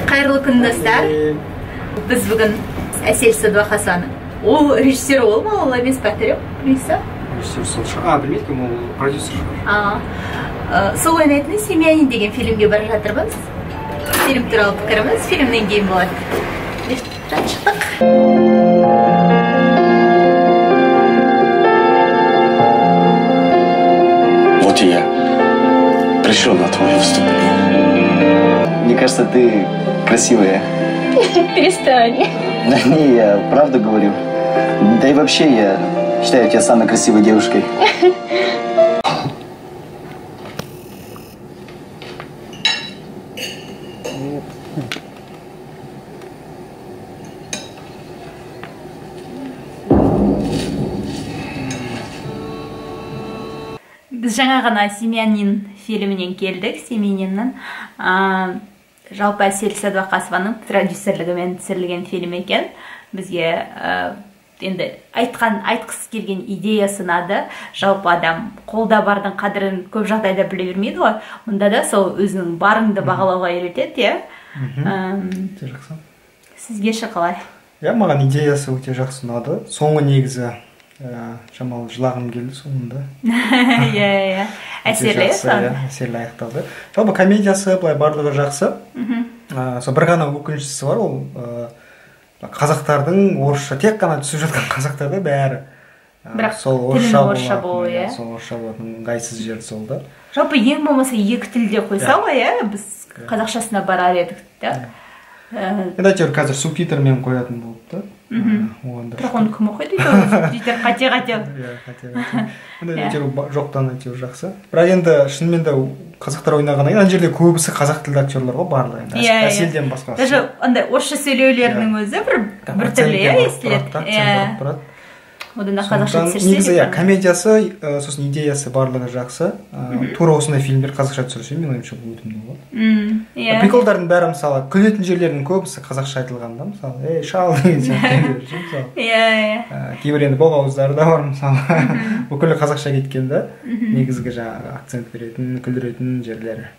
Қайырлы күн, достар. Біз бүгін Әсел Садуақасованың. Ол режиссер ол ма, ол емес па, білмейсіз? Режиссер сол шығар. Білмейді, ол продюсер шығар. Сол ойнайтын «Семьянин» деген фильмге бара жатырмыз. Фильм туралы пікіріміз фильмнен кейін болады. Шықтық. Вот и я пришел на твое выступление. Мне кажется, ты красивая. Перестань. Да не, я правду говорю. Да и вообще, я считаю тебя самой красивой девушкой. Біз жаңа ғана «Семьянин» фильмінен келдік. «Семьяниннен» жалпы Әсел Садуақасованың продюсерлігімен түсірілген фильм екен. Бізге енді айтқысы келген идея сынады. Жалпы адам қолда бардың қадірін көп жағдайда біле бермейді ғой. Мұнда да сол өзінің барыңды бағалауға үйретеді, жақсы. Сізге ше қалай? Маған идеясы өте жақсы ұнады. Соңғы негізі шамалы жылағым келді соңында. Әсерлі аяқталды. Жалпы комедиясы былай барлығы жақсы. Сол бір ғана өкініштісі бар, ол қазақтардың орысша, тек қана түсіп жатқан қазақтарда бәрі сол орысша болуы, сол орысша болатын ыңғайсыз жері сол да. Жалпы ең болмаса екі тілде қойса ғой, біз қазақшасына барар едік та. Енді әйтеуір қазір субтитрмен қоятын болып та. Бірақ оны кім оқиды дейді, қате. Жоқтан әйтеуір жақсы. Бірақ енді шынымен де қазақтар ойнағаннан кейін ана жерде көбісі қазақ тілді актерлар ғой барлығы. Әселден басқасы. Даже андай орысша сөйлеулерінің өзі бір түрлі естіледі. Одан да қазақша түсірсе. Негізі комедиясы, сосын идеясы барлығы жақсы. Тура осындай фильмдер қазақша түсірсе, мен ойымша өтімді болады. Приколдардың бәрі мысалы күлетін жерлердің көбісі қазақша айтылғанда, мысалы, шал деген сияқты. Кейбір енді боғауыздары да бар, мысалы, бүкілі қазақша кеткен да, негізгі жаңағы акцент беретін, күлдіретін жерлері.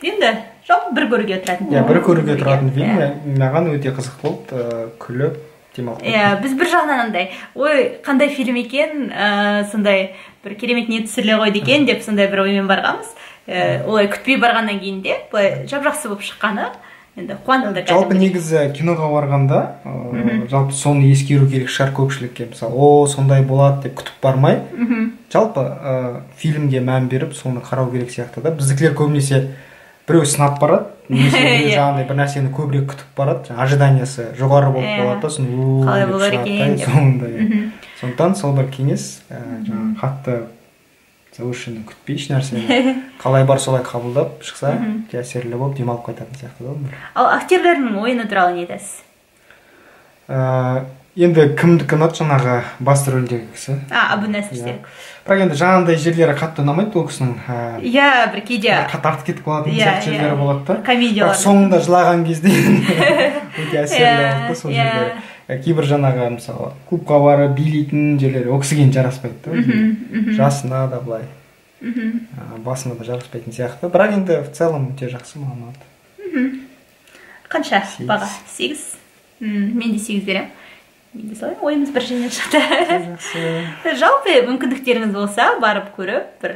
Енді жалпы бір көруге тұратын. Бір көруге тұратын фильм, маған өте қызық болды, күліп. Біз бір жағынан андай, ой, қандай фильм екен, сондай бір керемет не түсіріле қойды екен деп сондай бір оймен барғанбыз. Олай күтпей барғаннан кейін де, жап-жақсы болып шыққаны, енді қуантты. Жалпы негізі киноға барғанда, жалпы соны ескеру керек шығар көпшілікке. Мысалы, сондай болады деп күтіп бармай, жалпы фильмге мән беріп, соны қарау керек сияқты да. Біздікілер көбінесе біреу сынап барады, немесе жаңағыдай бір нәрсені көбірек күтіп барады, ожиданиясы жоғары болып қалады да, қалай болар екен деп. Сондықтан сол бір кеңес, қатты завышенно күтпей еш нәрсені қалай бар солай қабылдап шықса, әсерлі болып демалып қайтатын сияқты да. Ал актерлердің ойыны туралы не айтасыз? Енді кімдікі ұнады жаңағы басты рөлдегі кісі? Әбунасыр Серіков. Бірақ енді жаңағындай жерлері қатты ұнамайды ол кісінің. Бір кейде қатты артық кетіп қалатын сияқты жерлері болады да. Комедиялар. Соңында жылаған кезде өте әсерлі болды сол жерлері. Кейбір жаңағы мысалы клубқа барып билейтін жерлері ол кісіге жараспайды да. Жасына да былай, басына да жараспайтын сияқты. Бірақ енді в целом өте жақсы маған ұнады. Қанша баға? 8? Мен де 8 берем. Ойымыз бір жеңіл шықты. Жалпы мүмкіндіктеріңіз болса, барып көріп, бір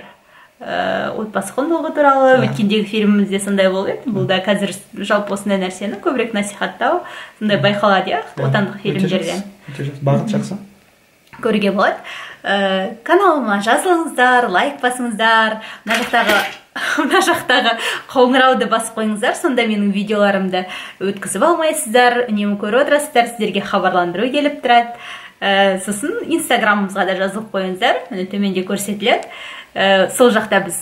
отбасы құндылығы туралы, өткендегі фильмімізде сондай болып еді. Бұл да қазір жалпы осындай нәрсені көбірек насихаттау, сондай байқалады, отандық фильмдерден. Бағыт жақсы. Көруге болады. Каналыма жазылыңыздар, лайк басыңыздар, мына жақтағы қоңырауды басып қойыңыздар, сонда менің видеоларымды өткізіп алмайсыздар, үнемі көріп отырасыздар, сіздерге хабарландыру келіп тұрады. Сосын инстаграмымызға да жазылып қойыңыздар, төменде көрсетіледі. Сол жақта біз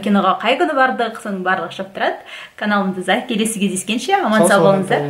киноға қай күні бардық, соның барлығы шығып тұрады. Каналымызда келесі кездескенше аман сау болыңыздар.